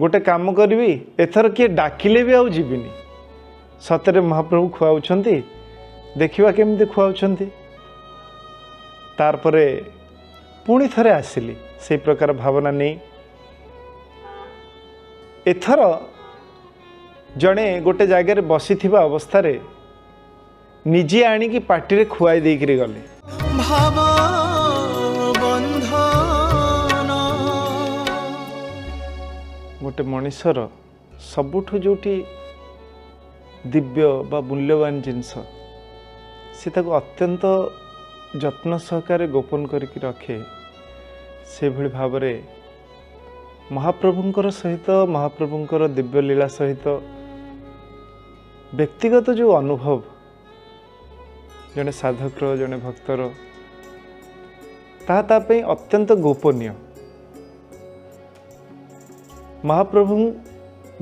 गोटे काम करी एथर किए डाकिले भी आउ जीविनी सतरे महाप्रभु खुआउछंती देखिवा केमती खुआउछंती। तार परे पुणी थरे आसिली से प्रकार भावना नहीं। एथर जड़े गोटे जगार बसी थिबा अवस्था रे निजे आनिकी पार्टी रे खुआई देकरी गले। गोटे मनीषर सबुठु जोटी दिव्य बा मूल्यवान जिनस से ताको अत्यंत जत्न सहकारे गोपन करके रखे से भली भाव रे महाप्रभुंकर सहित महाप्रभुंकर दिव्य लीला सहित व्यक्तिगत जो अनुभव जने साधकर जने भक्तर ता पे अत्यंत गोपनीय। महाप्रभु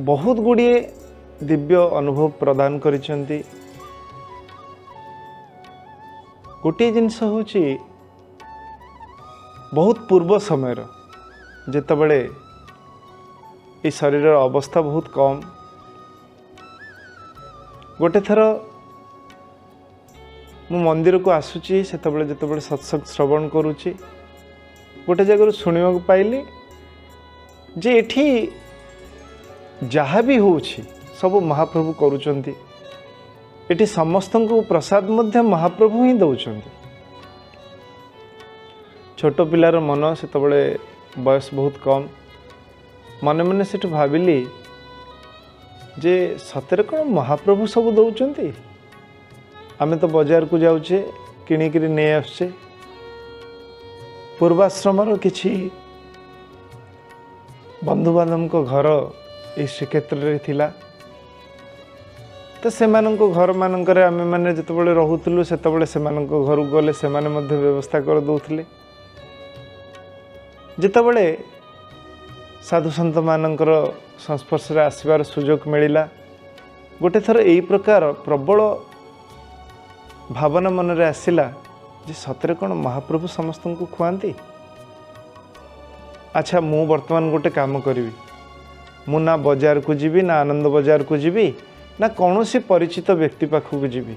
बहुत गुड़िए दिव्य अनुभव प्रदान करिसेंती। गोटे जिनस होची बहुत पूर्व समय जेतबेले ये शरीर अवस्था बहुत कम गोटे थर मु मंदिर को आसुची सेतबेले जेतबेले सत्संग श्रवण करुची गोटे जगह शुणा पाइली जे एठी जहाँ भी होउछि सब महाप्रभु करुचंती। एठी समस्त को प्रसाद मध्य महाप्रभु ही दौचंती। छोट पिलार मन सेतबेले बयस बहुत कम मने मने से भाविली जे सतरे कौन महाप्रभु सब दौचंती। आमे तो बाजार को जाऊचे किणिकी नहीं आसचे पूर्वाश्रम किछि बंधु बांधव घर ये श्रीक्षेत्र रे थिला तो सेमानंको घर मानकर आमे माने जतबेले रहूतलु सेतबेले सेमानंको घर गले सेमाने मध्य व्यवस्था कर दउथिले। जेतबेले साधु संत मानकर संस्पर्श रे आसीबार सुजोग मिलिला गोटे थर एई प्रकार प्रबल भावना मन रे आसिला जे सतरे कोन महाप्रभु समस्त को खुआंती। अच्छा मु वर्तमान गोटे काम करी मु ना बाजार को जीवी ना आनंद बाजार को जीवी ना कौन सी परिचित व्यक्ति पाखक जीवी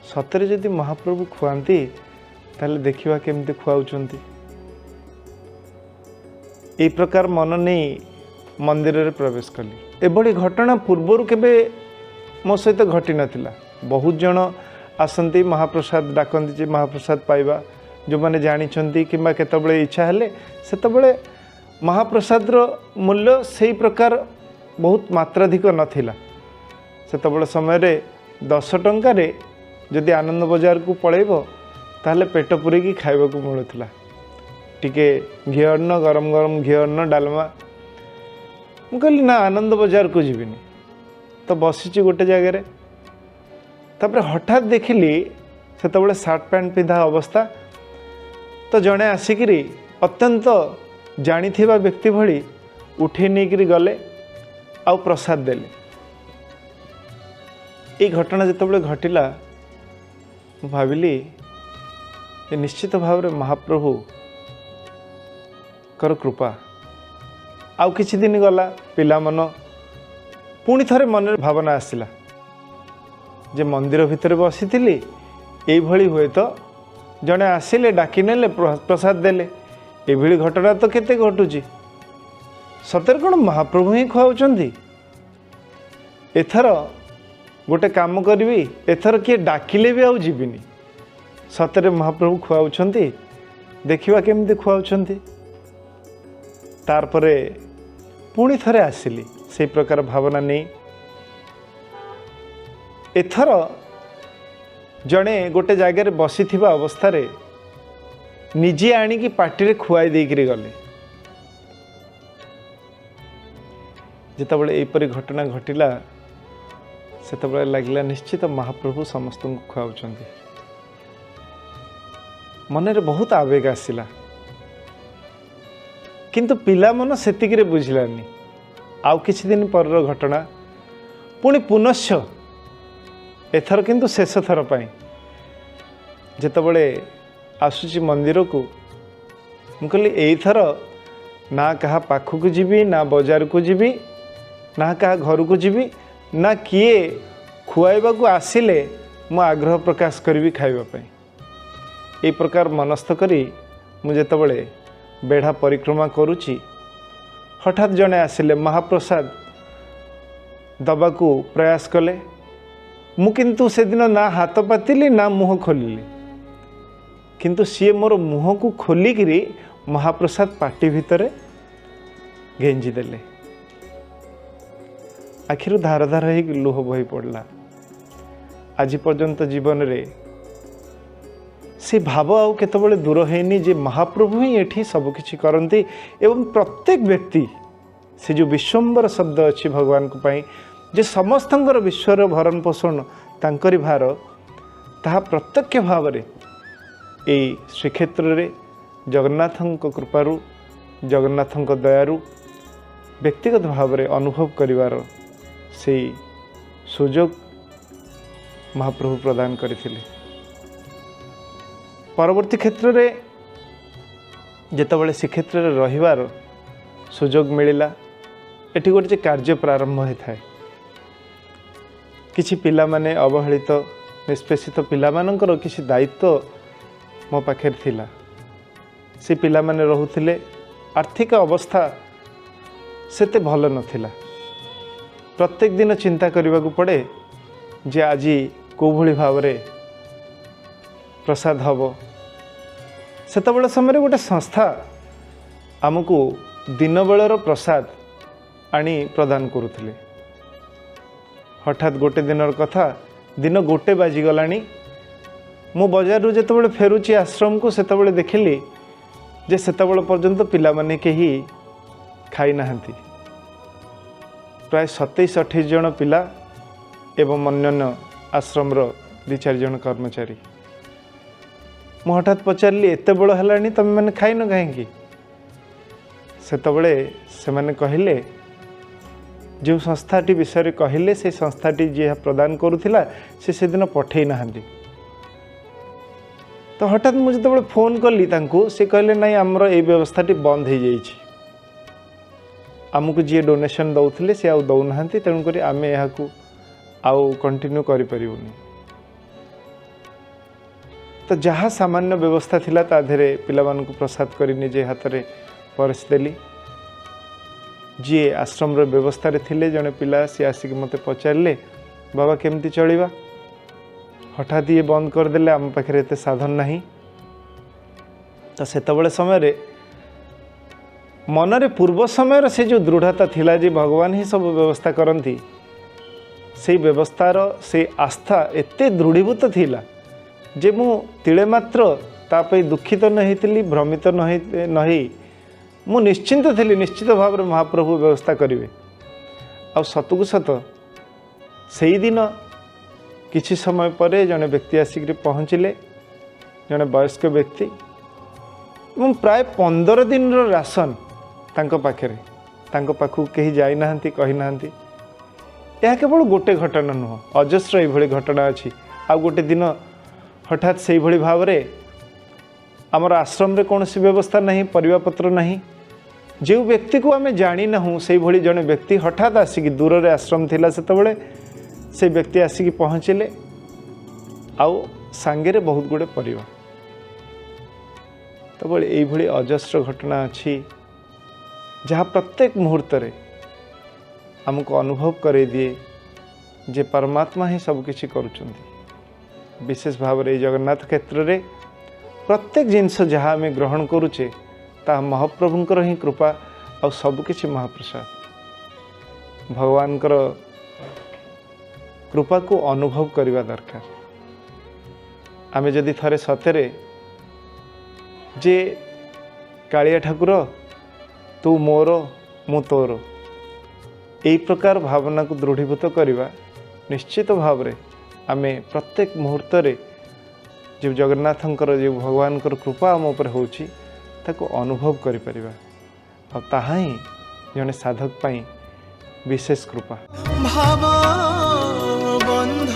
सतरे जदि महाप्रभु खुआंती ताले देखिवा केमती खुआउचंती। ए प्रकार मन नहीं मंदिर रे प्रवेश कली। एभली घटना पूर्वर केबे मो सहित घटी नथिला। बहुत जन आसंती महाप्रसाद डाकंती जे महाप्रसाद पाइबा जो माने जानिछंती किंबा केतबेले इच्छा हेले सेतबेले महाप्रसाद रो मूल्य सेही प्रकार बहुत मात्राधिक नथिला। सेतबेले समय रे 10 टंका रे जदि आनंद बाजार को पळेबो ताले पेट पुरी की खाइबा को मिलुथिला। टिके घी अन्न गरम गरम घी अन्न डालमा मु कहली ना आनंद बाजार को जीविनी तो बसीची गोटे जगह रे तापर हठात देखिली सेतबेले शर्ट पैंट पिंधा अवस्था तो जड़े आसिकी अत्यंत जानिथिबा व्यक्ति भली उठे नहीं गले आउ प्रसाद देले। ये घटना जितेबाला घटिला भाविली निश्चित भाव में महाप्रभु कर कृपा। आउ किछि दिन गला पिला मन पुणी थरे मन भावना आसिला जे मंदिर भितर बसी थी ये हुए तो जड़े आसिले डाकी नेले प्रसाद देले ये घटना तो केते घटुची सतर कौन महाप्रभु ही खुआउचंती। एथर गोटे काम करी एथर किए डाकिले भी आउ जीविनी सतरे महाप्रभु खुआउछंती देखिवा केमती खुआउछंती। तार परे पुणी थरे आसिली से प्रकार भावना नहीं। एथर जड़े गोटे जगार बसी थिबा अवस्था रे निजे आनिकी पार्टी रे खुआई देकरी गले। जितेबाला एपरी घटना घटिला सेतबेले लागिला निश्चित महाप्रभु समस्त को खुआउछंती। मन रे बहुत आवेग आसिला किंतु पिला मन सेतिक रे बुझिलानी। आउ किछि दिन पर घटना पुणी पुनश्च एथर किंतु शेष थर पाई जेतबेले आसुची मंदिर को मुझे एथर ना कहा पाखक जीवी ना बजार को जीवी ना कहा घर को जीवी ना किए खुआइबा को आसिले मु आग्रह प्रकाश करी खाइबापी ये प्रकार मनस्थ करी मुझे बेढ़ा परिक्रमा करुची हठात जड़े आसिले महाप्रसाद दबाकू प्रयास कले मु किंतु से दिन ना हाथ पातिली ना मुह खोलिली किंतु सी मोर मुह को खोलिकी महाप्रसाद पाटी भितर गेंजी देले आखिर धार धार हो लुह बही पड़ला आज पर्यंत जीवन रे से भाव आउ केतबेले दूर हैनी जे महाप्रभु ही एठी सब किछि करंती एवं प्रत्येक व्यक्ति से जो विश्वम्बर शब्द अच्छी भगवान को पाई जे समस्तंकर विश्वर भरण पोषण तांकरी भार ताहा प्रत्यक्ष भाव रे एई श्रीक्षेत्र रे जगन्नाथंक कृपारू जगन्नाथंक दयारू व्यक्तिगत भाव रे अनुभव करिवार से सुजोग महाप्रभु प्रदान करथिले। परवर्ती क्षेत्र रे जेतबेले श्रीक्षेत्र रे रहिवार सुजोग मिलिला एठी गोटे कार्य प्रारंभ होता है किछि पिला माने अवहेलित निष्पेषित पिला मानकर किछि दायित्व मो पाखे थिला से पिला माने रहुथिले आर्थिक अवस्था सेते भल नथिला प्रत्येक दिन चिंता करने को पड़े जे आज को भली भाव रे प्रसाद हब सेतबेले समय गोटे संस्था आमको दिन बेलर प्रसाद आनी प्रदान करुथिले हठात गोटे दिनर कथा दिन गोटे बाजिगलानी मु बजार रू जेतबेले फेरुची आश्रम को सेतबेले देखिली जे सेतबेले पर्यंत पिला माने केही खाई नाहंती प्राय 27-28 जन पिला एवं अन्य आश्रम रो 2-4 जन कर्मचारी मु हठात पचारली एते बड़ हेलानी तमे माने खाइनो काहेकि सेतबेले से माने कहिले जो संस्थाटी विषय कहले से संस्थाटी जी प्रदान करुला से दिन पठे नाहंती तो हठात मुझे जो फोन कली तांको से कहले नहीं आमर ये व्यवस्थाटी बंद हो जाइए आमको जी डोनेशन दौले सी आउ दौना तेणुक आम यहाँ आउ कंटिन्यू करें तो जहाँ सामान्य व्यवस्था थिला ता धेरे पिला मानकु प्रसाद करी निजे हाथ में परसदेली जी आश्रम रो व्यवस्था रे थिले जने पिला सी आसिक मते पचारले बाबा केमती चलिबा हठात ये बंद कर देले आम पाखे एते साधन नहीं तो सेतबेले समय रे मनरे पूर्व समय से जो दृढ़ता थिला जे भगवान ही सब व्यवस्था करती से व्यवस्थार से आस्था एते दृढ़ीभूत थिला जे मु तिले मात्र तापई दुखित नहीं थी भ्रमित नहीं मु निश्चिंत थी निश्चित भाव में महाप्रभु व्यवस्था करेंगे आ सतकु सत से दिन किछि समय पर जड़े व्यक्ति आसिक पहुँचले जड़े वयस्क व्यक्ति और प्राय 15 दिन राशन तांको पाखरे तांको पाखु कहीं जाई नाहंती कही नाहंती यह केवल गोटे घटना नुह अजस्र ये घटना अच्छी आ गोटे दिन हठात से भली भाव रे आमर आश्रम रे कौन सी व्यवस्था नहीं परिवा पत्र नहीं जो व्यक्ति को आम जानी ना से भली जड़े व्यक्ति हठात आसिक दूर रे आश्रम थिला सेतबेले से व्यक्ति आसिक पहुँचले आउ सांगे रे बहुत गुड़े परिवा तब ये अजस्र घटना अच्छी जहाँ प्रत्येक मुहूर्त रे आमको अनुभव करे दिए जे परमात्मा ही सब किछि करुचंती विशेष भाव रे जगन्नाथ क्षेत्र रे प्रत्येक जिनस जहाँ आम ग्रहण करुचे ता महाप्रभुंकर ही कृपा और सबकिछि महाप्रसाद भगवानकर कृपा को अनुभव करने दरकार आम जदि थरे सतरे जे कालिया ठाकुर तू मोर मु तोर यही प्रकार भावना को दृढ़ीभूत करवा निश्चित भाव रे आमे प्रत्येक मुहूर्त रे जो जगन्नाथंकर जो भगवानकर कृपा आम उपर होची ताको अनुभव करि परिबा और ताहा ही जने साधक पाई विशेष कृपा भाव बंध